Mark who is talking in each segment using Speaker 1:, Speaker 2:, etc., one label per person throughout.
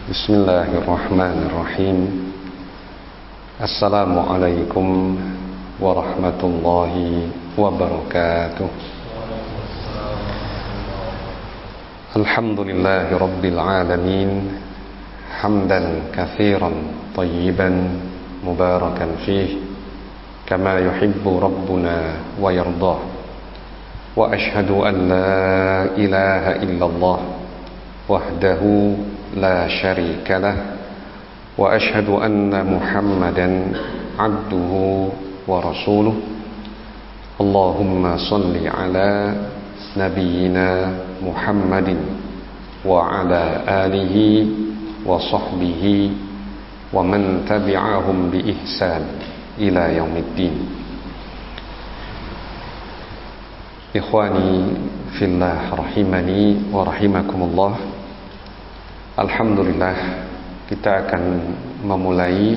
Speaker 1: Bismillahirrahmanirrahim. Assalamualaikum warahmatullahi wabarakatuh. Alhamdulillahi rabbil alamin. Hamdan katsiran tayyiban mubarakan fih kama yuhibbu rabbuna wa yardah. Wa ashhadu an la ilaha illallah wahdahu la syarika lah wa ashhadu anna Muhammadan abduhu wa rasuluh. Allahumma salli ala nabiyyina Muhammadin wa ala alihi wa sahbihi wa man tabi'ahum bi ihsan ila yaumiddin. Ikhwani fillah rahimani wa rahimakumullah. Alhamdulillah, kita akan memulai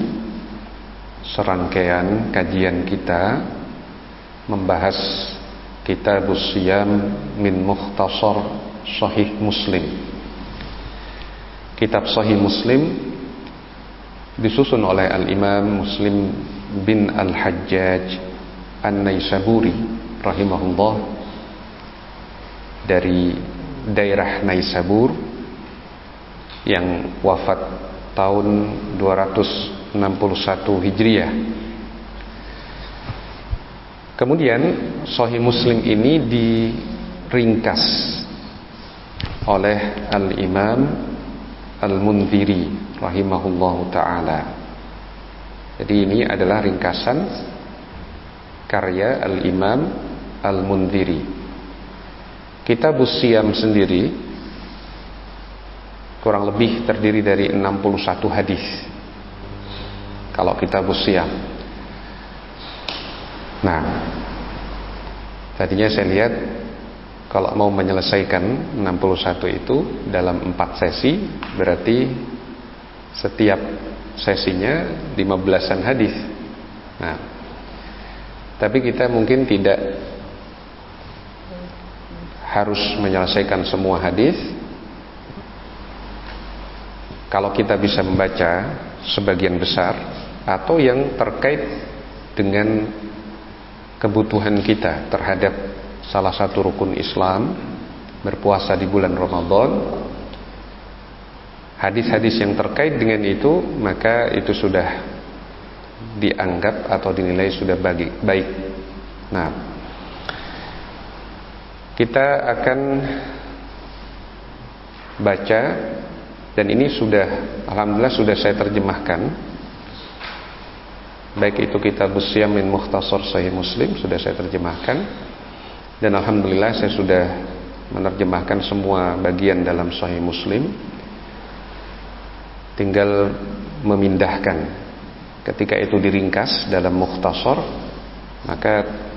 Speaker 1: serangkaian kajian kita membahas Kitabus Shiyam min Mukhtasar Sahih Muslim. Kitab Sahih Muslim disusun oleh Al-Imam Muslim bin Al-Hajjaj An-Naisaburi rahimahullah dari daerah Naisabur yang wafat tahun 261 Hijriah. Kemudian Sahih Muslim ini diringkas oleh Al-Imam Al-Mundhiri rahimahullahu ta'ala. Jadi ini adalah ringkasan karya Al-Imam Al-Mundhiri. Kitabus Shiyam sendiri kurang lebih terdiri dari 61 hadis kalau Kitabus Shiyam. Nah, tadinya saya lihat kalau mau menyelesaikan 61 itu dalam 4 sesi, berarti setiap sesinya 15-an hadis. Nah, tapi kita mungkin tidak harus menyelesaikan semua hadis. Kalau kita bisa membaca sebagian besar atau yang terkait dengan kebutuhan kita terhadap salah satu rukun Islam, berpuasa di bulan Ramadan, hadis-hadis yang terkait dengan itu, maka itu sudah dianggap atau dinilai sudah baik. Nah, kita akan baca, dan ini sudah, alhamdulillah sudah saya terjemahkan, baik itu Kitabus Shiyam min Mukhtasar Sahih Muslim sudah saya terjemahkan, dan alhamdulillah saya sudah menerjemahkan semua bagian dalam Sahih Muslim. Tinggal memindahkan, ketika itu diringkas dalam Mukhtasar, maka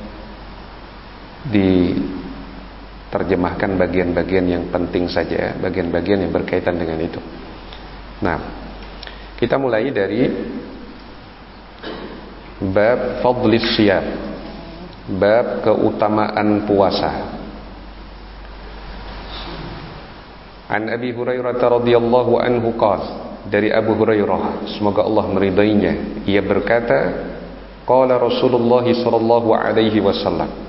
Speaker 1: terjemahkan bagian-bagian yang penting saja, bagian-bagian yang berkaitan dengan itu. Nah, kita mulai dari bab fadlis shiyam, bab keutamaan puasa. An Abi Hurairah radhiyallahu anhu qala, dari Abu Hurairah, semoga Allah meridainya, ia berkata, qala Rasulullah sallallahu alaihi wasallam,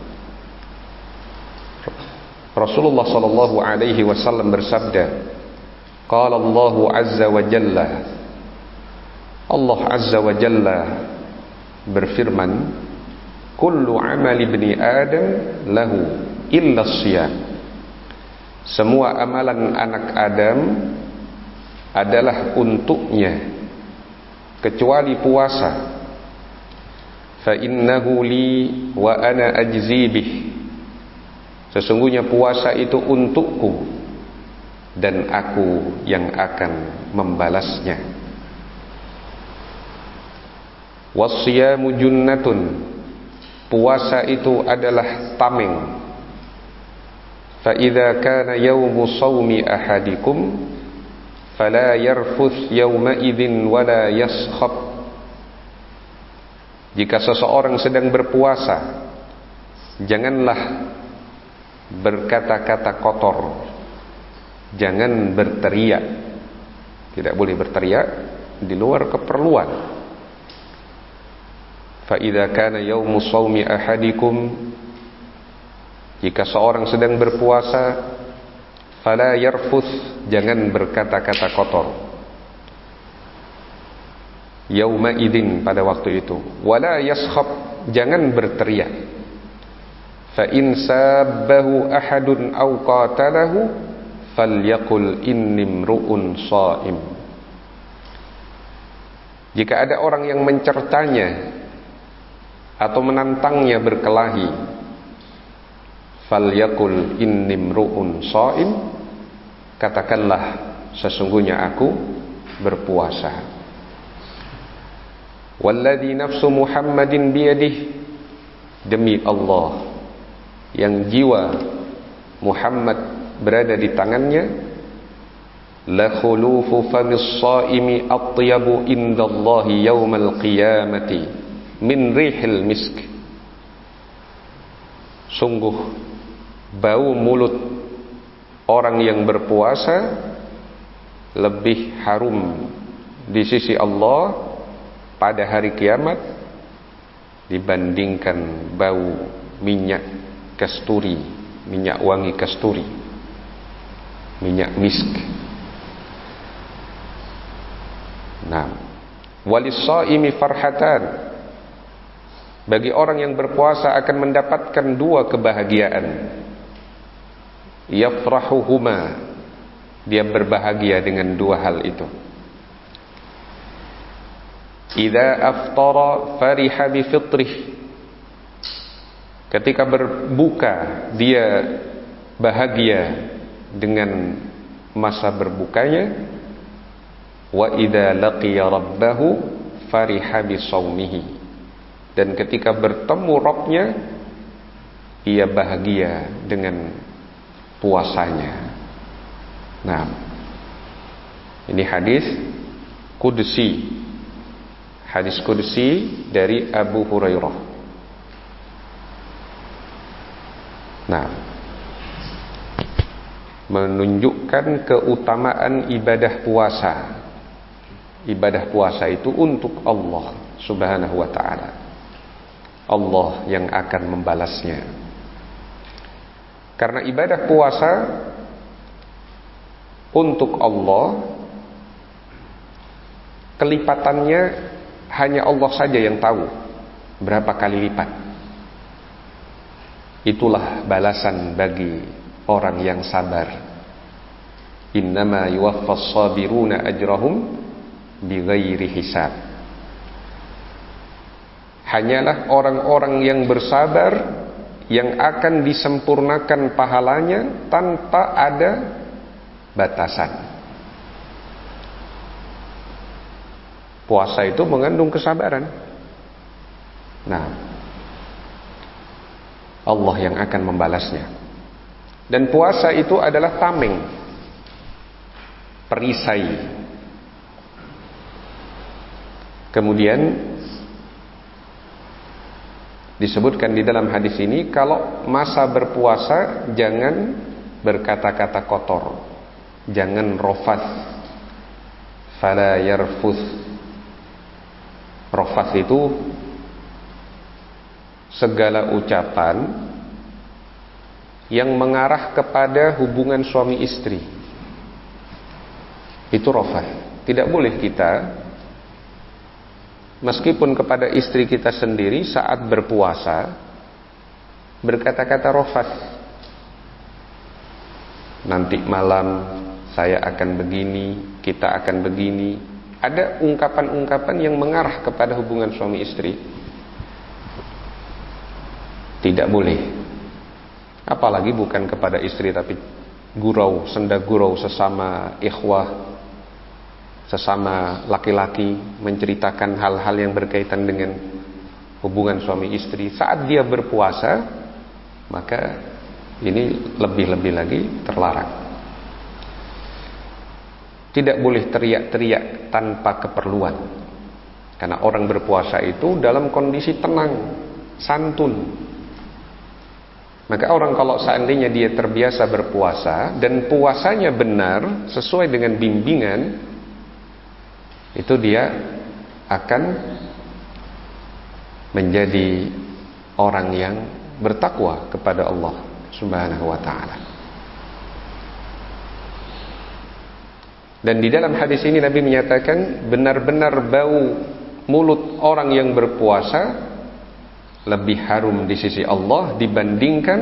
Speaker 1: Rasulullah sallallahu alaihi wasallam bersabda, qala Allahu azza wa jalla, Allah azza wa jalla berfirman, kullu amali ibni Adam lahu illa shiyam, semua amalan anak Adam adalah untuknya kecuali puasa. Fa innahu li wa ana ajzi bih, sesungguhnya puasa itu untukku dan aku yang akan membalasnya. Wasyiyamu junnatun, puasa itu adalah tameng. Fa idza kana yaumu shaumi ahadikum fala yarfuth yauma idzin wala yaskhab, jika seseorang sedang berpuasa, janganlah berkata-kata kotor, jangan berteriak, Tidak boleh berteriak di luar keperluan. Fa idza kana yaumu shaumi ahadikum, jika seorang sedang berpuasa, fala yarfuth, jangan berkata-kata kotor. Yauma idzin, pada waktu itu. Wala yaskhab, jangan berteriak. Fa in sabbahu ahadun aw qatalahu falyaqul inni imru'un shaim. Jika ada orang yang mencercanya atau menantangnya berkelahi, falyaqul inni imru'un shaim, katakanlah sesungguhnya aku berpuasa. Walladzi nafsu Muhammadin biyadihi, demi Allah yang jiwa Muhammad berada di tangannya, la khulufu famis shaimi atyabu indallahi yaumal qiyamati min rihil misk. Sungguh bau mulut orang yang berpuasa lebih harum di sisi Allah pada hari kiamat dibandingkan bau minyak kasturi, minyak wangi kasturi, minyak misk. Nah, walis-shaimi farhatan, bagi orang yang berpuasa akan mendapatkan dua kebahagiaan. Yafrahuhuma, dia berbahagia dengan dua hal itu. Idza aftara fariha bi fitrih, ketika berbuka dia bahagia dengan masa berbukanya. Wa idza laqiya rabbahu fariha bi shaumihi, dan ketika bertemu Rabbnya ia bahagia dengan puasanya. Nah, ini hadis qudsi, hadis qudsi dari Abu Hurairah. Nah, menunjukkan keutamaan ibadah puasa. Ibadah puasa itu untuk Allah Subhanahu wa ta'ala. Allah yang akan membalasnya. Karena ibadah puasa untuk Allah, kelipatannya hanya Allah saja yang tahu berapa kali lipat. Itulah balasan bagi orang yang sabar. Innama yuwaffas sabiruna ajrahum bighairi hisab. Hanyalah orang-orang yang bersabar yang akan disempurnakan pahalanya tanpa ada batasan. Puasa itu mengandung kesabaran. Nah, Allah yang akan membalasnya. Dan puasa itu adalah tameng, perisai. Kemudian disebutkan di dalam hadis ini, kalau masa berpuasa jangan berkata-kata kotor, jangan rofath, fala yarfuth. Rofath itu segala ucapan yang mengarah kepada hubungan suami istri. Itu rofath. Tidak boleh kita, meskipun kepada istri kita sendiri saat berpuasa, berkata-kata rofath. Nanti malam saya akan begini, kita akan begini. Ada ungkapan-ungkapan yang mengarah kepada hubungan suami istri. Tidak boleh. Apalagi bukan kepada istri, tapi gurau, senda gurau sesama ikhwah, sesama laki-laki, menceritakan hal-hal yang berkaitan dengan hubungan suami istri saat dia berpuasa, maka ini lebih-lebih lagi terlarang. Tidak boleh teriak-teriak tanpa keperluan, karena orang berpuasa itu dalam kondisi tenang, santun. Maka orang kalau seandainya dia terbiasa berpuasa dan puasanya benar sesuai dengan bimbingan itu dia akan menjadi orang yang bertakwa kepada Allah Subhanahu wa ta'ala. Dan di dalam hadis ini Nabi menyatakan benar-benar bau mulut orang yang berpuasa lebih harum di sisi Allah dibandingkan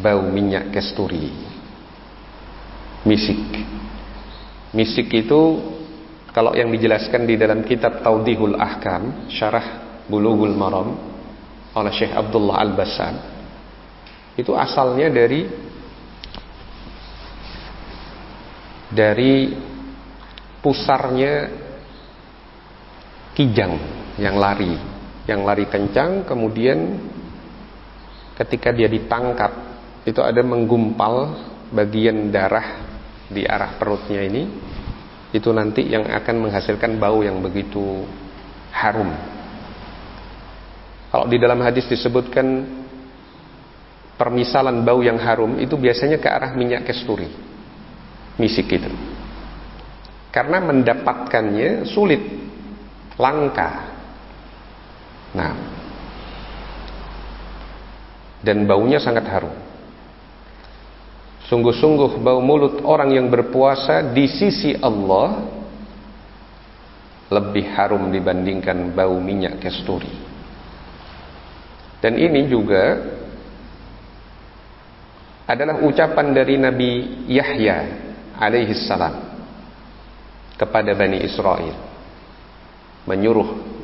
Speaker 1: bau minyak kasturi. Misik itu kalau yang dijelaskan di dalam kitab Tawdihul Ahkam, Syarah Bulughul Maram oleh Syekh Abdullah Al-Bassam, itu asalnya dari pusarnya kijang yang lari kencang, kemudian ketika dia ditangkap itu ada menggumpal bagian darah di arah perutnya ini, itu nanti yang akan menghasilkan bau yang begitu harum. Kalau di dalam hadis disebutkan permisalan bau yang harum, itu biasanya ke arah minyak kasturi, misik itu. Karena mendapatkannya sulit, langka. Nah, dan baunya sangat harum. Sungguh-sungguh bau mulut orang yang berpuasa di sisi Allah lebih harum dibandingkan bau minyak kasturi. Dan ini juga adalah ucapan dari Nabi Yahya alaihi salam kepada Bani Israel.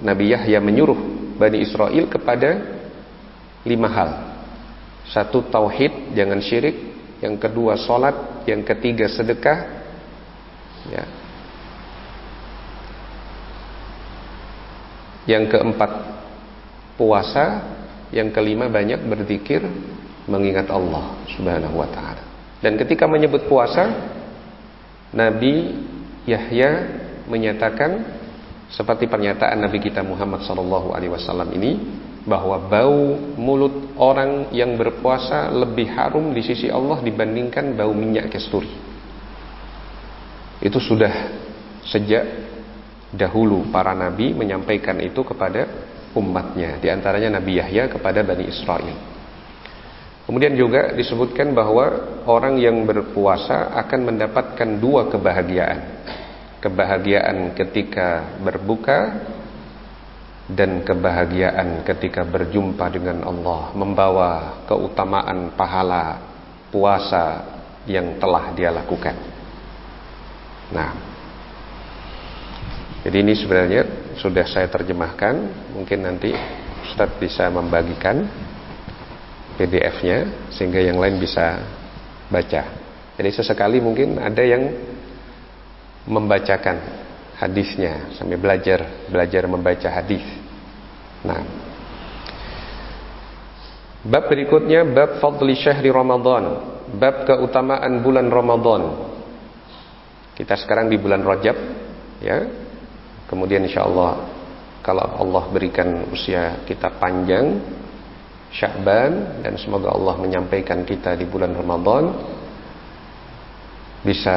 Speaker 1: Nabi Yahya menyuruh Bani Israel kepada 5 hal. 1, tauhid, jangan syirik. Yang kedua, salat. Yang ketiga, sedekah. Ya. Yang keempat, puasa. Yang kelima, banyak berzikir, mengingat Allah Subhanahu wa ta'ala. Dan ketika menyebut puasa, Nabi Yahya menyatakan seperti pernyataan Nabi kita Muhammad SAW ini, bahwa bau mulut orang yang berpuasa lebih harum di sisi Allah dibandingkan bau minyak kasturi. Itu sudah sejak dahulu para nabi menyampaikan itu kepada umatnya, di antaranya Nabi Yahya kepada Bani Israel. Kemudian juga disebutkan bahwa orang yang berpuasa akan mendapatkan 2 kebahagiaan. Kebahagiaan ketika berbuka dan kebahagiaan ketika berjumpa dengan Allah, membawa keutamaan pahala puasa yang telah dia lakukan. Nah, jadi ini sebenarnya sudah saya terjemahkan. Mungkin nanti Ustadz bisa membagikan PDF-nya sehingga yang lain bisa baca. Jadi sesekali mungkin ada yang membacakan hadisnya sambil belajar membaca hadis. Nah, bab berikutnya bab fadli syahri Ramadan, bab keutamaan bulan Ramadan. Kita sekarang di bulan Rajab, ya. Kemudian insyaallah kalau Allah berikan usia kita panjang, Sya'ban, dan semoga Allah menyampaikan kita di bulan Ramadan bisa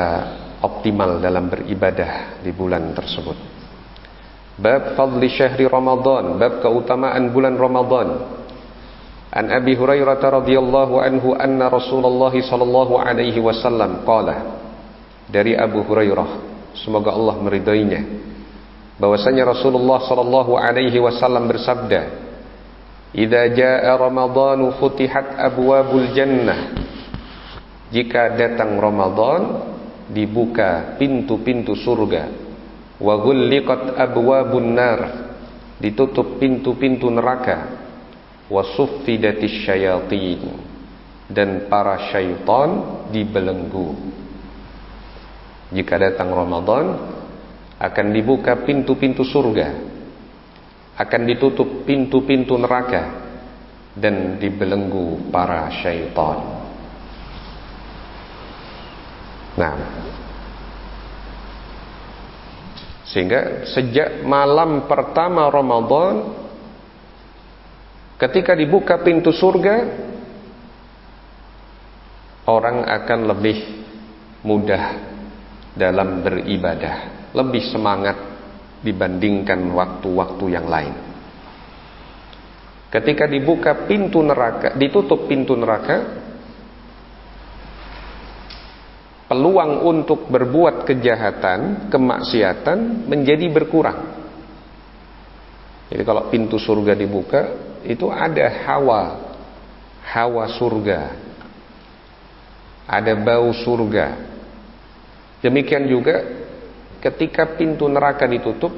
Speaker 1: optimal dalam beribadah di bulan tersebut. Bab fadli syahri Ramadan, bab keutamaan bulan Ramadan. An Abi Hurairah radhiyallahu anhu anna Rasulullah sallallahu alaihi wasallam qala, dari Abu Hurairah, semoga Allah meridainya, bahwasanya Rasulullah sallallahu alaihi wasallam bersabda, "Idza jaa Ramadhanu futihat abwabul jannah." Jika datang Ramadan, dibuka pintu-pintu surga. Wa ghulliqat abwabun nar, ditutup pintu-pintu neraka. Wa suffidatish syayatin, dan para syaitan dibelenggu. Jika datang Ramadan, akan dibuka pintu-pintu surga, akan ditutup pintu-pintu neraka, dan dibelenggu para syaitan. Nah, sehingga sejak malam pertama Ramadan, ketika dibuka pintu surga, orang akan lebih mudah dalam beribadah, lebih semangat dibandingkan waktu-waktu yang lain. Ketika dibuka pintu neraka, ditutup pintu neraka, peluang untuk berbuat kejahatan, kemaksiatan menjadi berkurang. Jadi kalau pintu surga dibuka, itu ada hawa surga, ada bau surga. Demikian juga ketika pintu neraka ditutup,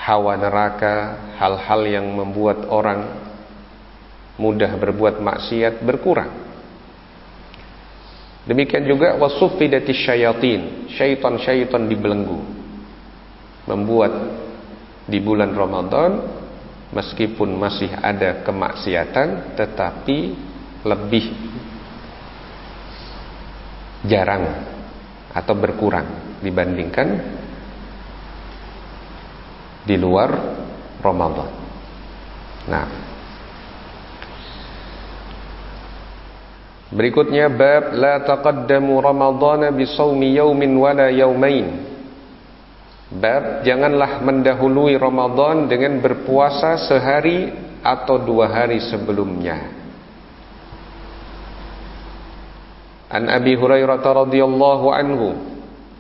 Speaker 1: hawa neraka, hal-hal yang membuat orang mudah berbuat maksiat berkurang. Demikian juga wasuffidatis syayatin, syaitan-syaitan dibelenggu. Membuat di bulan Ramadan meskipun masih ada kemaksiatan, tetapi lebih jarang atau berkurang dibandingkan di luar Ramadan. Nah, berikutnya bab la taqaddamu ramadhana bisawmi yaumin wala yaumain. Bab janganlah mendahului Ramadan dengan berpuasa sehari atau 2 hari sebelumnya. An Abi Hurairah radhiyallahu anhu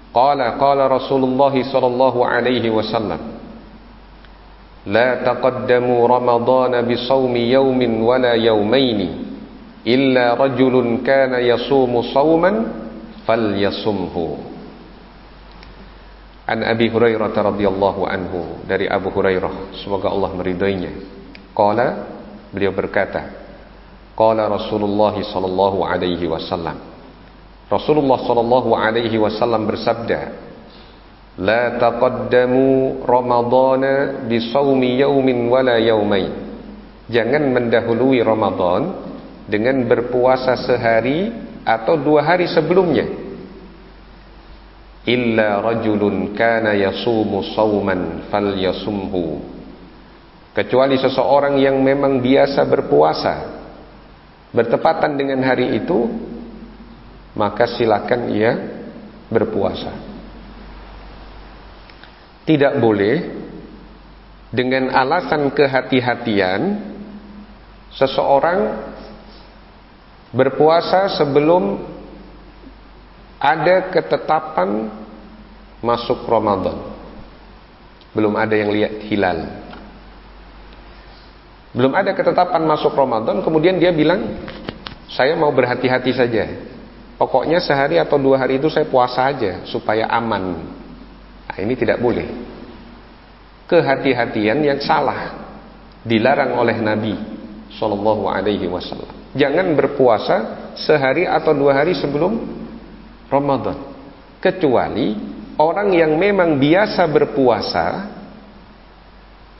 Speaker 1: qala Rasulullah sallallahu alaihi wasallam la taqaddamu ramadhana bisawmi yaumin wala yaumaini illa rajulun kana yasumu sawman falyasumhu. An Abi Hurairah radhiyallahu anhu, dari Abu Hurairah, semoga Allah meridainya. Qala, beliau berkata, qala Rasulullah sallallahu alaihi wasallam. Rasulullah sallallahu alaihi wasallam bersabda, la taqaddamu ramadhana bisawmi yaumin wala yaumain. Jangan mendahului Ramadan dengan berpuasa sehari atau 2 hari sebelumnya. Illa rajulun kana yasumu sawman falyasumhu. Kecuali seseorang yang memang biasa berpuasa bertepatan dengan hari itu, maka silakan ia berpuasa. Tidak boleh dengan alasan kehati-hatian seseorang berpuasa sebelum ada ketetapan masuk Ramadan. Belum ada yang lihat hilal, belum ada ketetapan masuk Ramadan, kemudian dia bilang saya mau berhati-hati saja, pokoknya sehari atau 2 hari itu saya puasa aja supaya aman. Nah, ini tidak boleh. Kehati-hatian yang salah, dilarang oleh Nabi Sallallahu Alaihi Wasallam. Jangan berpuasa sehari atau 2 hari sebelum Ramadan, kecuali orang yang memang biasa berpuasa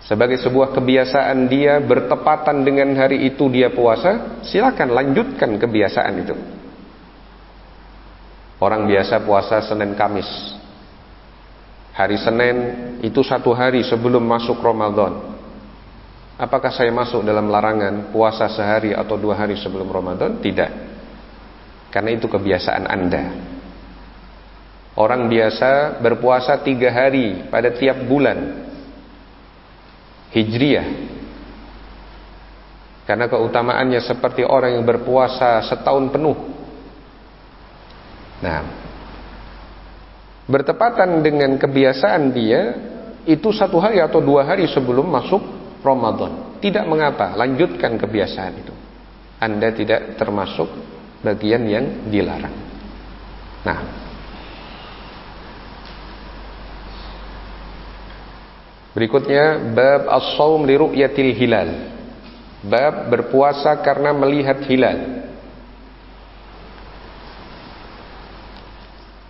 Speaker 1: sebagai sebuah kebiasaan dia, bertepatan dengan hari itu dia puasa, silakan lanjutkan kebiasaan itu. Orang biasa puasa Senin Kamis, hari Senin itu 1 hari sebelum masuk Ramadan. Apakah saya masuk dalam larangan puasa sehari atau 2 hari sebelum Ramadan? Tidak, karena itu kebiasaan Anda. Orang biasa berpuasa 3 hari pada tiap bulan Hijriyah, karena keutamaannya seperti orang yang berpuasa setahun penuh. Nah, bertepatan dengan kebiasaan dia itu 1 hari atau 2 hari sebelum masuk Ramadan, tidak mengapa, lanjutkan kebiasaan itu. Anda tidak termasuk bagian yang dilarang. Nah, berikutnya bab as-shaum li ru'yatil hilal. Bab berpuasa karena melihat hilal.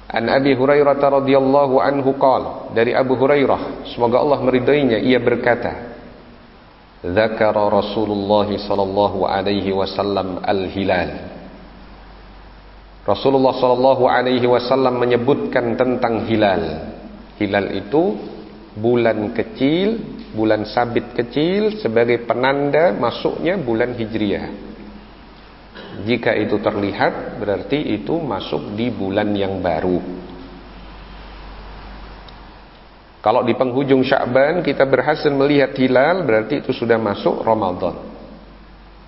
Speaker 1: An Abi Hurairah radhiyallahu anhu qala, dari Abu Hurairah, semoga Allah meridainya, ia berkata, dzakara Rasulullah sallallahu alaihi wasallam al-hilal. Rasulullah sallallahu alaihi wasallam menyebutkan tentang hilal. Hilal itu bulan kecil, bulan sabit kecil sebagai penanda masuknya bulan Hijriah. Jika itu terlihat, berarti itu masuk di bulan yang baru. Kalau di penghujung Sya'ban kita berhasil melihat hilal, berarti itu sudah masuk Ramadan.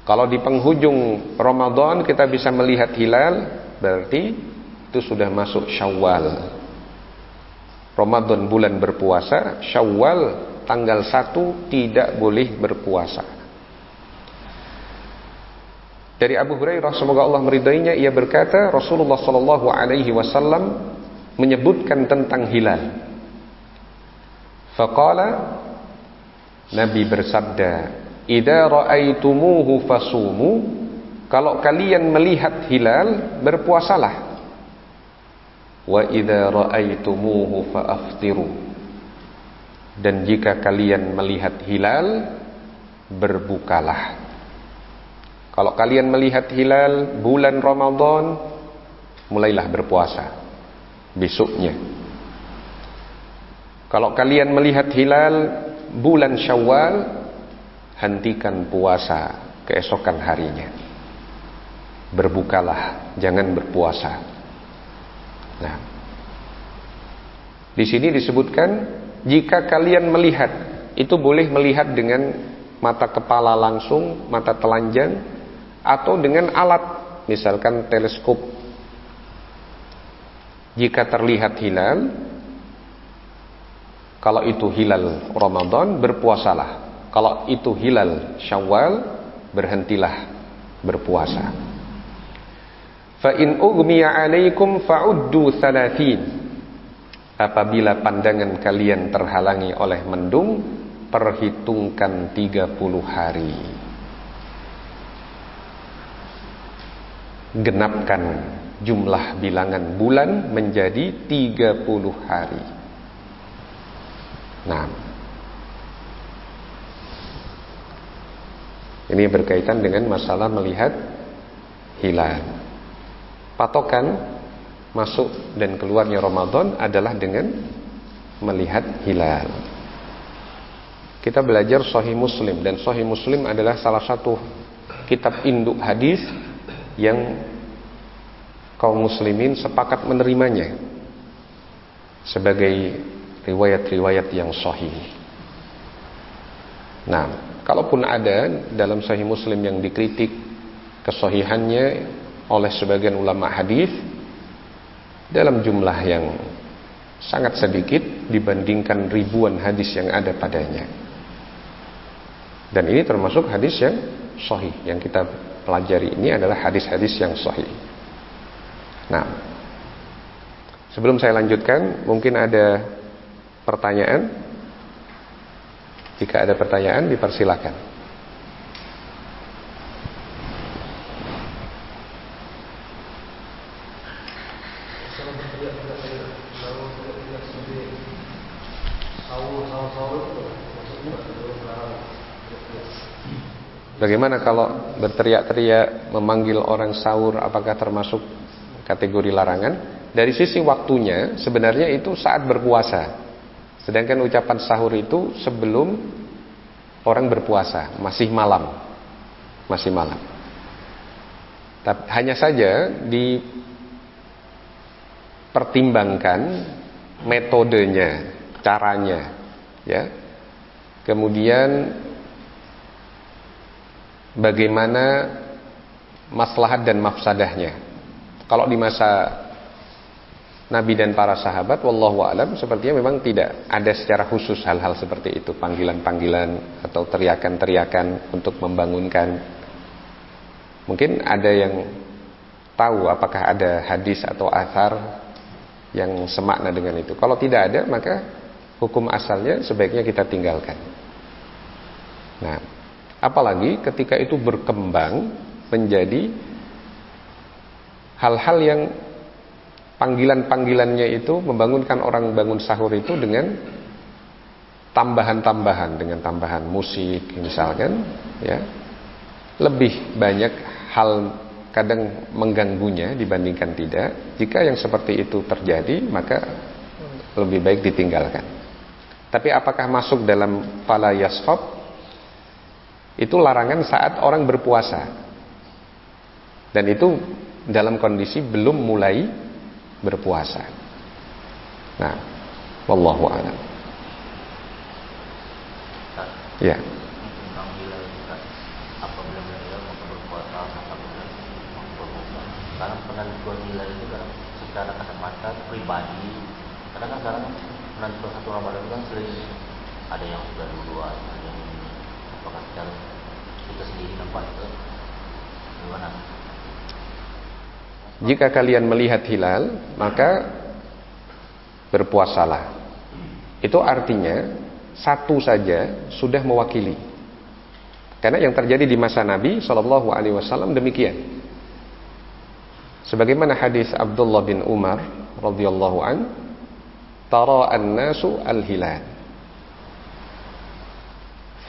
Speaker 1: Kalau di penghujung Ramadan kita bisa melihat hilal, berarti itu sudah masuk Syawal. Ramadan bulan berpuasa, Syawal tanggal 1 tidak boleh berpuasa. Dari Abu Hurairah semoga Allah meridainya, ia berkata Rasulullah sallallahu alaihi wasallam menyebutkan tentang hilal. Faqala, Nabi bersabda, "Idza ra'aitumuhu fasumu." Kalau kalian melihat hilal, berpuasalah. Wa idza ra'aitumuhu fa'aftiru. Dan jika kalian melihat hilal, berbukalah. Kalau kalian melihat hilal bulan Ramadan, mulailah berpuasa besoknya. Kalau kalian melihat hilal bulan Syawal, hentikan puasa keesokan harinya. Berbukalah, jangan berpuasa. Nah, di sini disebutkan jika kalian melihat, itu boleh melihat dengan mata kepala langsung, mata telanjang, atau dengan alat, misalkan teleskop. Jika terlihat hilal, kalau itu hilal Ramadan, berpuasalah. Kalau itu hilal Syawal, berhentilah berpuasa. Fa in ughmiya 'alaikum fa'uddu 30. Apabila pandangan kalian terhalangi oleh mendung, perhitungkan 30 hari. Genapkan jumlah bilangan bulan menjadi 30 hari. Nah, ini berkaitan dengan masalah melihat hilal. Patokan masuk dan keluarnya Ramadan adalah dengan melihat hilal. Kita belajar Sahih Muslim, dan Sahih Muslim adalah salah satu kitab induk hadis yang kaum muslimin sepakat menerimanya sebagai riwayat-riwayat yang sahih. Nah, kalaupun ada dalam Sahih Muslim yang dikritik kesahihannya oleh sebagian ulama hadis dalam jumlah yang sangat sedikit dibandingkan ribuan hadis yang ada padanya. Dan ini termasuk hadis yang sahih. Yang kita pelajari ini adalah hadis-hadis yang sahih. Nah, sebelum saya lanjutkan, mungkin ada pertanyaan. Jika ada pertanyaan, dipersilakan. Bagaimana kalau berteriak-teriak memanggil orang sahur, apakah termasuk kategori larangan? Dari sisi waktunya sebenarnya itu saat berpuasa. Sedangkan ucapan sahur itu sebelum orang berpuasa, masih malam. Masih malam. Tapi hanya saja dipertimbangkan metodenya, caranya, ya. Kemudian bagaimana maslahat dan mafsadahnya. Kalau di masa Nabi dan para sahabat, wallahu a'lam, sepertinya memang tidak ada secara khusus hal-hal seperti itu, panggilan-panggilan atau teriakan-teriakan untuk membangunkan. Mungkin ada yang tahu apakah ada hadis atau athar yang semakna dengan itu. Kalau tidak ada, maka hukum asalnya sebaiknya kita tinggalkan. Nah, apalagi ketika itu berkembang menjadi hal-hal yang panggilan-panggilannya itu membangunkan orang bangun sahur itu dengan tambahan-tambahan, dengan tambahan musik misalkan, ya. Lebih banyak hal kadang mengganggunya dibandingkan tidak. Jika yang seperti itu terjadi, maka lebih baik ditinggalkan. Tapi apakah masuk dalam fala yashab? Itu larangan saat orang berpuasa. Dan itu dalam kondisi belum mulai berpuasa. Nah, wallahu a'lam.
Speaker 2: Ustaz.
Speaker 1: Ya.
Speaker 2: Tentang hilal Ustaz. Apabila hilal maka berpuasa, apabila maka berbuka. Sekarang penentuan hilal itu dalam secara kasat mata pribadi. Karena kan sekarang penentuan 1 Ramadan itu kan sering ada yang sudah duluan, ada yang ini. Apakah secara kita sendiri nampak itu gimana?
Speaker 1: Jika kalian melihat hilal, maka berpuasalah. Itu artinya satu saja sudah mewakili. Karena yang terjadi di masa Nabi Shallallahu Alaihi Wasallam demikian. Sebagaimana hadis Abdullah bin Umar radhiyallahu an, tara an-nasu al-hilal.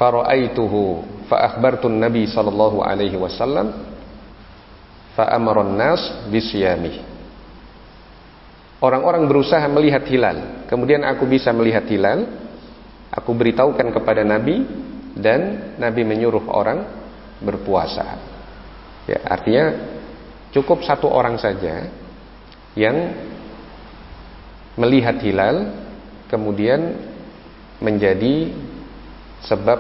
Speaker 1: Fara'aituhu fa akhbartu an-nabi sallallahu alaihi wasallam fa amara an-nas bisiyamih. Orang-orang berusaha melihat hilal, kemudian aku bisa melihat hilal, aku beritahukan kepada Nabi dan Nabi menyuruh orang berpuasa. Ya, artinya cukup satu orang saja yang melihat hilal kemudian menjadi sebab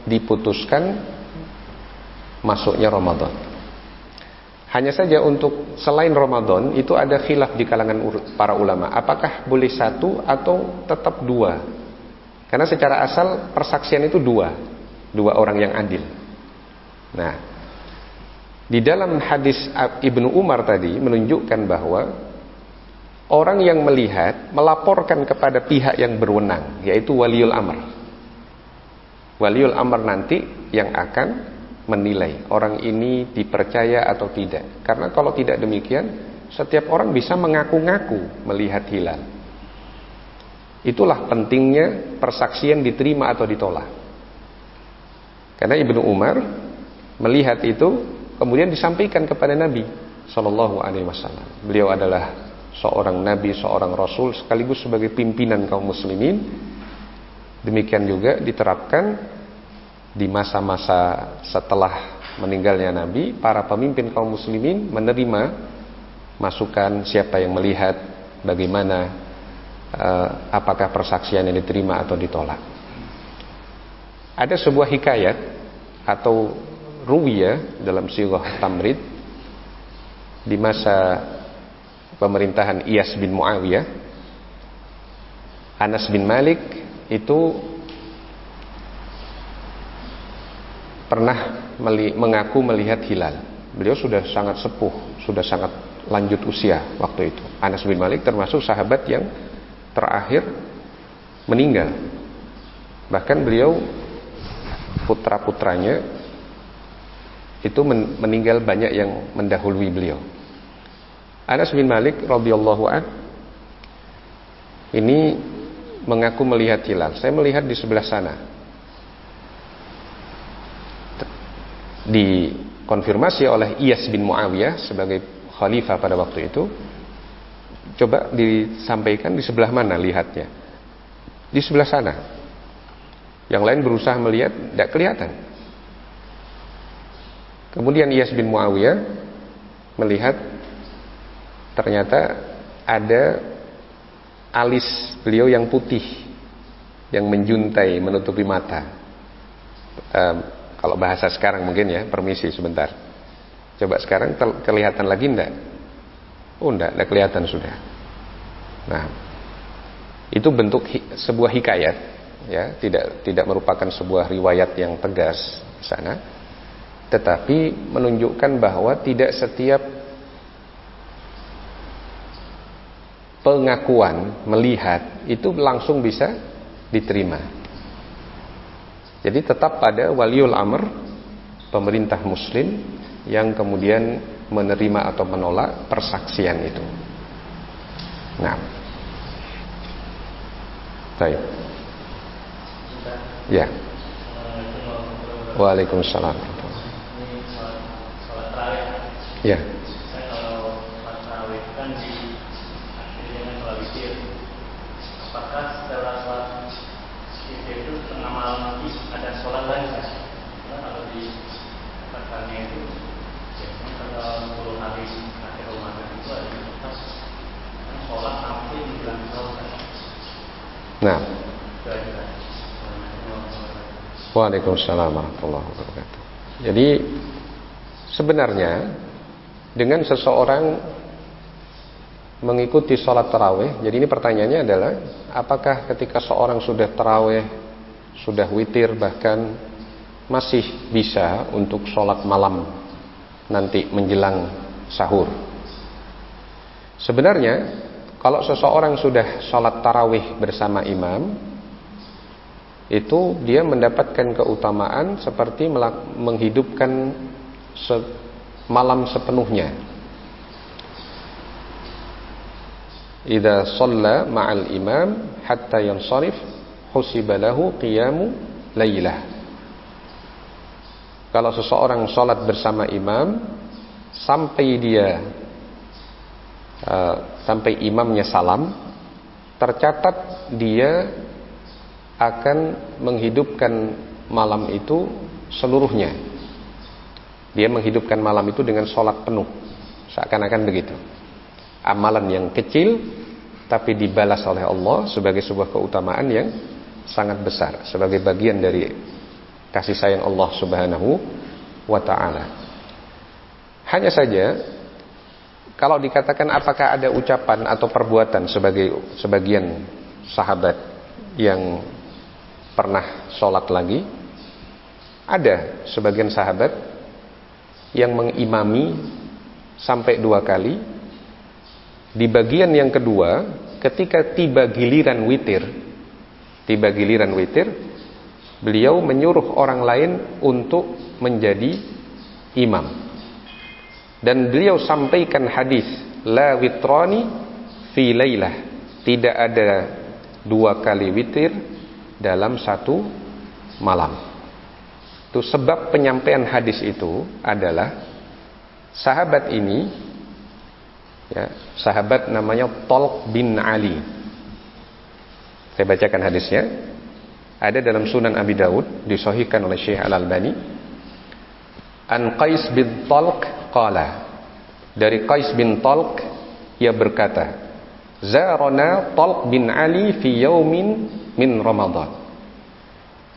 Speaker 1: diputuskan masuknya Ramadan. Hanya saja untuk selain Ramadan itu ada khilaf di kalangan para ulama. Apakah boleh satu atau tetap dua? Karena secara asal persaksian itu dua orang yang adil. Nah, di dalam hadis Ibnu Umar tadi menunjukkan bahwa orang yang melihat melaporkan kepada pihak yang berwenang, yaitu waliul amr. Waliul amr nanti yang akan menilai orang ini dipercaya atau tidak. Karena kalau tidak demikian, setiap orang bisa mengaku-ngaku melihat hilal. Itulah pentingnya persaksian diterima atau ditolak. Karena Ibnu Umar melihat itu kemudian disampaikan kepada Nabi Shallallahu Alaihi Wasallam. Beliau adalah seorang Nabi, seorang Rasul, sekaligus sebagai pimpinan kaum muslimin. Demikian juga diterapkan di masa-masa setelah meninggalnya Nabi, para pemimpin kaum muslimin menerima masukan siapa yang melihat, bagaimana, apakah persaksian yang diterima atau ditolak. Ada sebuah hikayat atau ruwiyah dalam sirah Tamrid di masa pemerintahan Iyas bin Muawiyah. Anas bin Malik itu pernah mengaku melihat hilal. Beliau sudah sangat sepuh, sudah sangat lanjut usia waktu itu. Anas bin Malik termasuk sahabat yang terakhir meninggal. Bahkan beliau putra-putranya itu meninggal banyak yang mendahului beliau. Anas bin Malik radhiyallahu an ini mengaku melihat hilal. Saya melihat di sebelah sana. Dikonfirmasi oleh Iyas bin Muawiyah sebagai khalifah pada waktu itu. Coba disampaikan di sebelah mana lihatnya. Di sebelah sana. Yang lain berusaha melihat, tidak kelihatan. Kemudian Iyas bin Muawiyah melihat ternyata ada alis beliau yang putih, yang menjuntai menutupi mata. Kalau bahasa sekarang mungkin ya, permisi sebentar. Coba sekarang kelihatan lagi enggak? Oh enggak kelihatan sudah. Nah, itu bentuk sebuah hikayat, ya, tidak merupakan sebuah riwayat yang tegas di sana, tetapi menunjukkan bahwa tidak setiap pengakuan melihat itu langsung bisa diterima. Jadi tetap pada waliul amr, pemerintah muslim yang kemudian menerima atau menolak persaksian itu. Nah, baik. Ya. Waalaikumsalam. Ya.
Speaker 3: Apakah setelah sholat itu tengah malam nanti ada sholat lagi kan? Kalau di katanya itu biasanya kalau 10 hari akhir Ramadan itu ada tetap sholat sampai menjelang sahur.
Speaker 1: Nah, Waalaikumsalam warahmatullahi wabarakatuh. Jadi sebenarnya dengan seseorang mengikuti sholat tarawih, jadi ini pertanyaannya adalah apakah ketika seorang sudah tarawih, sudah witir, bahkan masih bisa untuk sholat malam nanti menjelang sahur. Sebenarnya kalau seseorang sudah sholat tarawih bersama imam, itu dia mendapatkan keutamaan seperti menghidupkan malam sepenuhnya. Idza shalla ma'al imam hatta yansharif husiba lahu qiyamu lailah. Kalau seseorang sholat bersama imam sampai imamnya salam, tercatat dia akan menghidupkan malam itu seluruhnya. Dia menghidupkan malam itu dengan sholat penuh, seakan-akan begitu. Amalan yang kecil tapi dibalas oleh Allah sebagai sebuah keutamaan yang sangat besar, sebagai bagian dari kasih sayang Allah Subhanahu wa ta'ala. Hanya saja kalau dikatakan apakah ada ucapan atau perbuatan sebagian sahabat yang pernah sholat lagi, ada sebagian sahabat yang mengimami sampai 2 kali. Di bagian yang kedua, ketika tiba giliran witir, beliau menyuruh orang lain untuk menjadi imam. Dan beliau sampaikan hadis, la witrani fi lailah, tidak ada 2 kali witir dalam satu malam. Itu sebab penyampaian hadis itu adalah sahabat ini, ya, sahabat namanya Talq bin Ali. Saya bacakan hadisnya. Ada dalam Sunan Abi Daud, disahihkan oleh Syekh Al-Albani. An Qais bin Talq qala, dari Qais bin Talq ia berkata, zarana Talq bin Ali fi yaumin min Ramadan.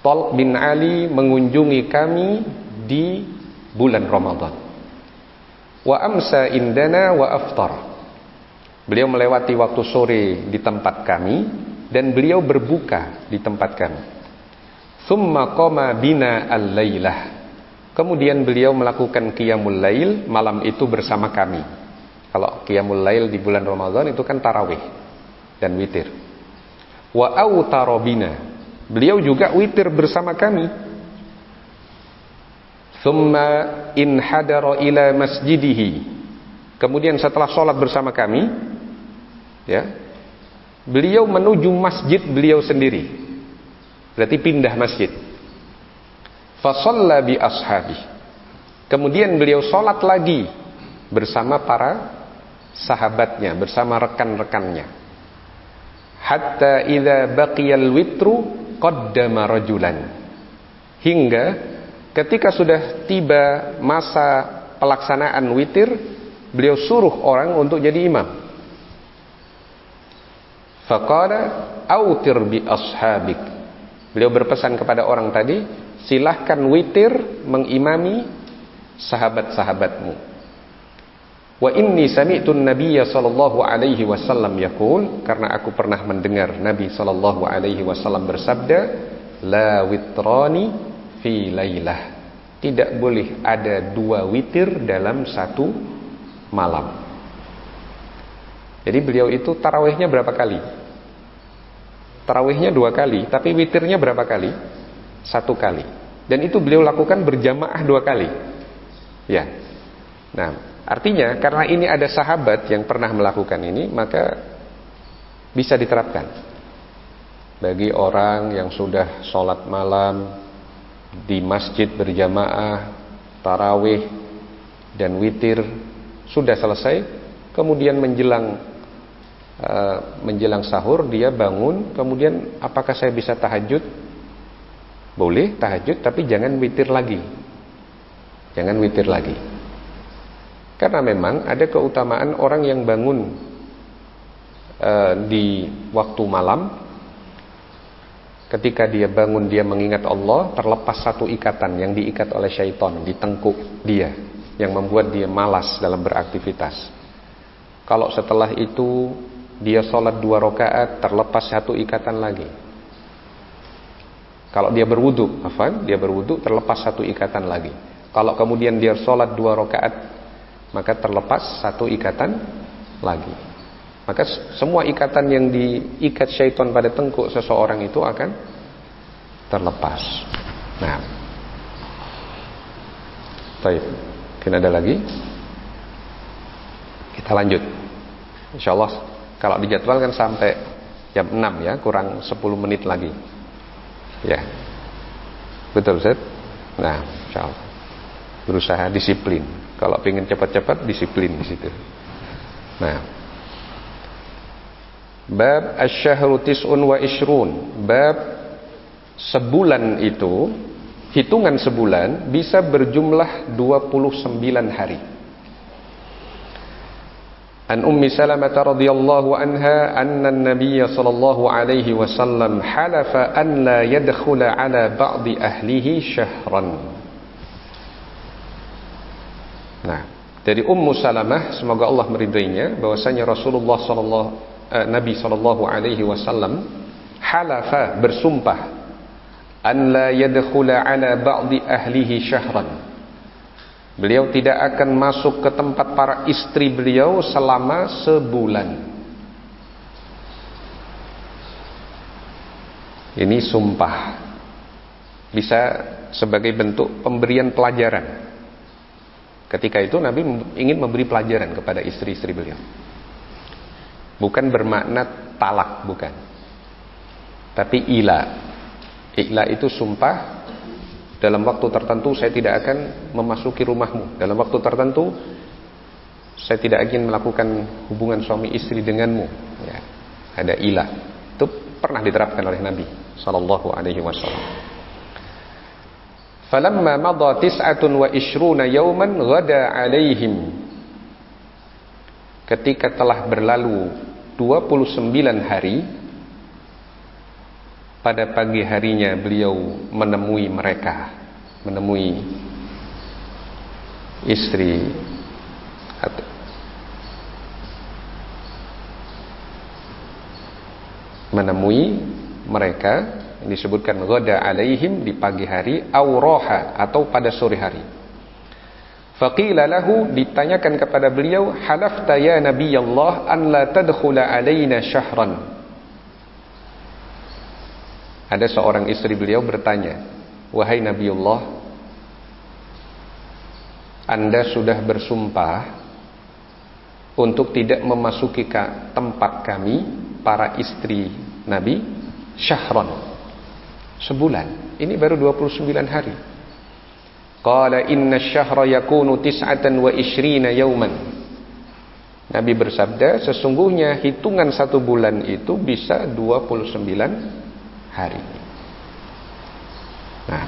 Speaker 1: Talq bin Ali mengunjungi kami di bulan Ramadan. Wa amsa indana wa aftar. Beliau melewati waktu sore di tempat kami dan beliau berbuka di tempat kami. Thumma qama bina al-lailah. Kemudian beliau melakukan qiyamul lail malam itu bersama kami. Kalau qiyamul lail di bulan Ramadan itu kan tarawih dan witir. Wa autara bina. Beliau juga witir bersama kami. Thumma inhadara ila masjidihi. Kemudian setelah sholat bersama kami, ya, beliau menuju masjid beliau sendiri. Berarti pindah masjid. Fa shalla bi ashabi. Kemudian beliau sholat lagi bersama para sahabatnya, bersama rekan-rekannya. Hatta idza baqiyal witru qaddama rajulan. Hingga ketika sudah tiba masa pelaksanaan witir, beliau suruh orang untuk jadi imam. Faqala autir bi ashabik. Beliau berpesan kepada orang tadi, silahkan witir mengimami sahabat-sahabatmu. Wa inni sami'tu an-nabiyya sallallahu alaihi wasallam yaqul, karena aku pernah mendengar Nabi sallallahu alaihi wasallam bersabda, la witrani fi lailah. Tidak boleh ada 2 witir dalam satu malam. Jadi beliau itu tarawihnya berapa kali? Tarawihnya 2 kali, tapi witirnya berapa kali? 1 kali. Dan itu beliau lakukan berjamaah 2 kali. Ya. Nah, artinya karena ini ada sahabat yang pernah melakukan ini, maka bisa diterapkan bagi orang yang sudah sholat malam di masjid berjamaah, tarawih dan witir sudah selesai, kemudian menjelang sahur dia bangun, kemudian apakah saya bisa tahajud? Boleh tahajud, tapi jangan witir lagi. Jangan witir lagi. Karena memang ada keutamaan orang yang bangun di waktu malam ketika dia bangun dia mengingat Allah, terlepas satu ikatan yang diikat oleh syaitan di tengkuk dia, yang membuat dia malas dalam beraktivitas. Kalau setelah itu dia sholat 2 rakaat, terlepas satu ikatan lagi. Kalau dia berwudu, terlepas satu ikatan lagi. Kalau kemudian dia sholat 2 rakaat, maka terlepas satu ikatan lagi. Maka semua ikatan yang diikat syaitan pada tengkuk seseorang itu akan terlepas. Nah, baik. Mungkin ada lagi? Kita lanjut. InsyaAllah kalau dijadwalkan sampai jam 6 ya, kurang 10 menit lagi. Ya, betul Ustaz? Nah, InsyaAllah berusaha disiplin. Kalau pengen cepat-cepat, disiplin di situ. Nah, bab asy-syahru tis'un wa ishrun. Bab sebulan itu, hitungan sebulan bisa berjumlah 29 hari. An Ummi Salamah radhiyallahu anha anna an-nabiy sallallahu alaihi wasallam halafa an la yadkhula ala ba'di ahlihi syahran. Nah, dari Ummu Salamah, semoga Allah meridainya, bahwasanya Rasulullah Nabi sallallahu alaihi wasallam halafa, bersumpah, an la yadkhula ala ba'di ahlihi syahran. Beliau tidak akan masuk ke tempat para istri beliau selama sebulan. Ini sumpah. Bisa sebagai bentuk pemberian pelajaran. Ketika itu Nabi ingin memberi pelajaran kepada istri-istri beliau. Bukan bermakna talak, bukan. Tapi ila. Ila itu sumpah, dalam waktu tertentu saya tidak akan memasuki rumahmu. Dalam waktu tertentu saya tidak ingin melakukan hubungan suami istri denganmu. Ya, ada ila. Itu pernah diterapkan oleh Nabi sallallahu alaihi wasallam. Falamma madha 29 yawman ghada alaihim. Ketika telah berlalu 29 hari, pada pagi harinya beliau menemui mereka, menemui istri menemui mereka, yang disebutkan ghada alaihim, di pagi hari, awroha, atau pada sore hari. Faqila lahu, ditanyakan kepada beliau, halafta ya Nabi Allah an la tadkhula alaina syahran. Ada seorang istri beliau bertanya, wahai Nabiullah, Anda sudah bersumpah untuk tidak memasuki tempat kami, para istri Nabi, syahran, sebulan. Ini baru 29 hari. Qala inna syahra yakunu 29 yawman. Nabi bersabda, sesungguhnya hitungan satu bulan itu bisa 29 hari. Nah,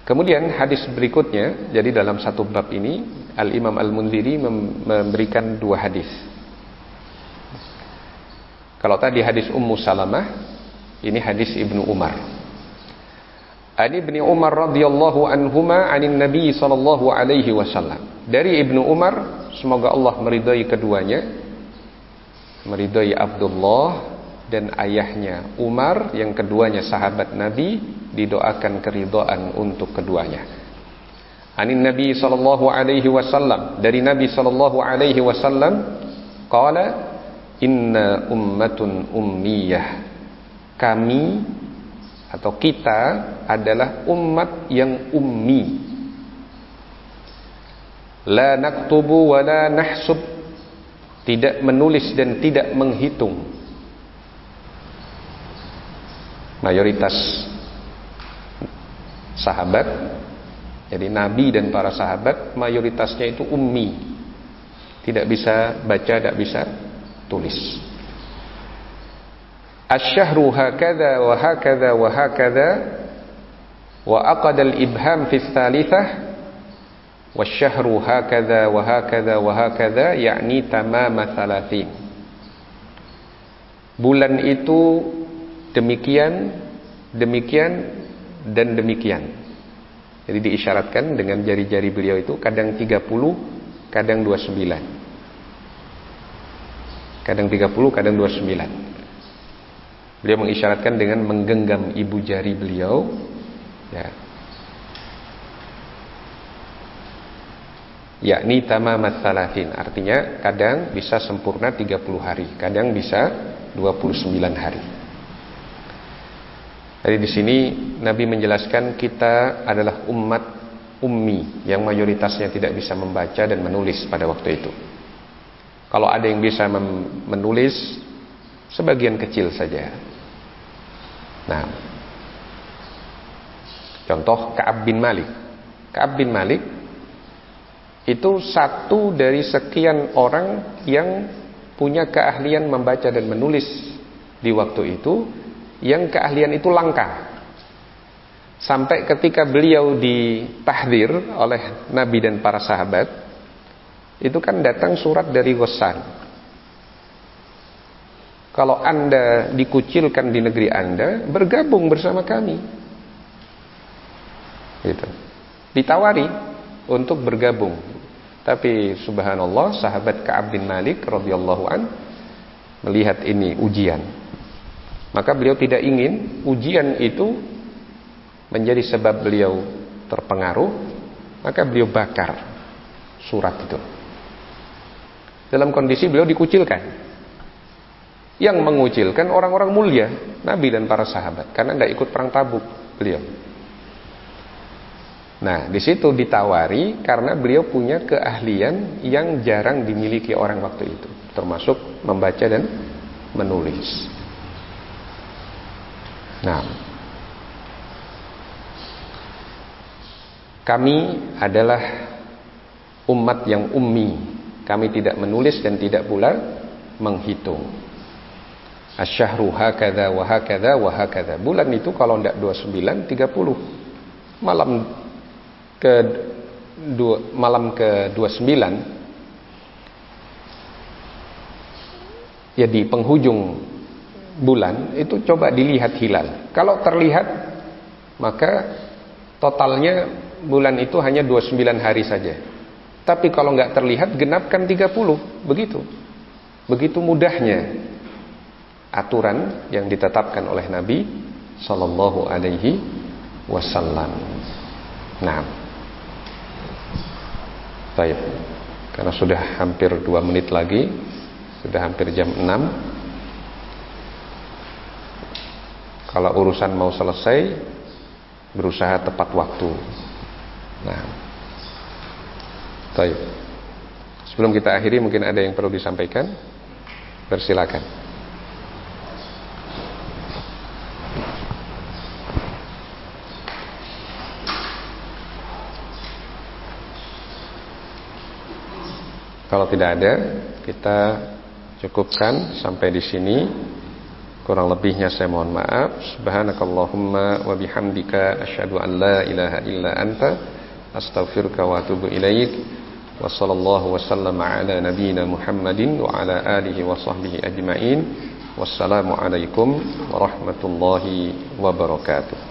Speaker 1: kemudian hadis berikutnya, jadi dalam satu bab ini Al-Imam Al-Munziri memberikan 2 hadis. Kalau tadi hadis Ummu Salamah, ini hadis Ibnu Umar. Ani Ibnu Umar radhiyallahu anhuma 'anil Nabi sallallahu alaihi wasallam. Dari Ibnu Umar, semoga Allah meridai keduanya, meridai Abdullah dan ayahnya Umar, yang keduanya sahabat Nabi, didoakan keridhaan untuk keduanya. Anin Nabi sallallahu alaihi wasallam, dari Nabi sallallahu alaihi wasallam, qala inna ummatun ummiyah. Kami atau kita adalah umat yang ummi. La naktubu wa la nahsub, tidak menulis dan tidak menghitung. Mayoritas sahabat, jadi Nabi dan para sahabat, mayoritasnya itu ummi, tidak bisa baca, tidak bisa tulis. Asy-syahru hakadha wa hakadha wa hakadha wa aqada al-ibham fi tsalitsah wasyahru hakadha wa hakadha wa hakadha, yakni tamama 30. Bulan itu demikian, demikian, dan demikian. Jadi diisyaratkan dengan jari-jari beliau itu kadang 30, kadang 29. Kadang 30, kadang 29. Beliau mengisyaratkan dengan menggenggam ibu jari beliau, ya. Yakni tamamat 30, artinya kadang bisa sempurna 30 hari, kadang bisa 29 hari. Jadi di sini Nabi menjelaskan kita adalah umat ummi yang mayoritasnya tidak bisa membaca dan menulis pada waktu itu. Kalau ada yang bisa menulis, sebagian kecil saja. Nah, contoh Ka'ab bin Malik. Ka'ab bin Malik itu satu dari sekian orang yang punya keahlian membaca dan menulis di waktu itu, yang keahlian itu langka. Sampai ketika beliau ditahdzir oleh Nabi dan para sahabat, itu kan datang surat dari Ghassan. Kalau Anda dikucilkan di negeri Anda, bergabung bersama kami. Gitu. Ditawari untuk bergabung. Tapi subhanallah, sahabat Ka'ab bin Malik radhiyallahu an melihat ini ujian. Maka beliau tidak ingin ujian itu menjadi sebab beliau terpengaruh, maka beliau bakar surat itu. Dalam kondisi beliau dikucilkan. Yang mengucilkan orang-orang mulia, Nabi dan para sahabat, karena tidak ikut perang Tabuk beliau. Nah, di situ ditawari karena beliau punya keahlian yang jarang dimiliki orang waktu itu, termasuk membaca dan menulis. Nah, kami adalah umat yang ummi. Kami tidak menulis dan tidak pula menghitung. Asyahru hakadha wa hakadha wa hakadha. Bulan itu kalau tidak 29, 30. Malam ke 29, ya di penghujung bulan itu coba dilihat hilal. Kalau terlihat, maka totalnya bulan itu hanya 29 hari saja. Tapi kalau nggak terlihat, genapkan 30. Begitu mudahnya aturan yang ditetapkan oleh Nabi Sallallahu Alaihi Wasallam. Nah, baik. Karena sudah hampir 2 menit lagi, sudah hampir jam 6. Kalau urusan mau selesai, berusaha tepat waktu. Nah, baik. Sebelum kita akhiri, mungkin ada yang perlu disampaikan. Persilakan. Kalau tidak ada, kita cukupkan sampai di sini. Kurang lebihnya saya mohon maaf. Subhanakallahumma wa bihamdika asyhadu an la ilaha illa anta astaghfiruka wa atubu ilaik. Wa sallallahu wa sallama ala nabiyyina Muhammadin wa ala alihi wa sahbihi ajma'in. Wassalamu alaikum warahmatullahi wabarakatuh.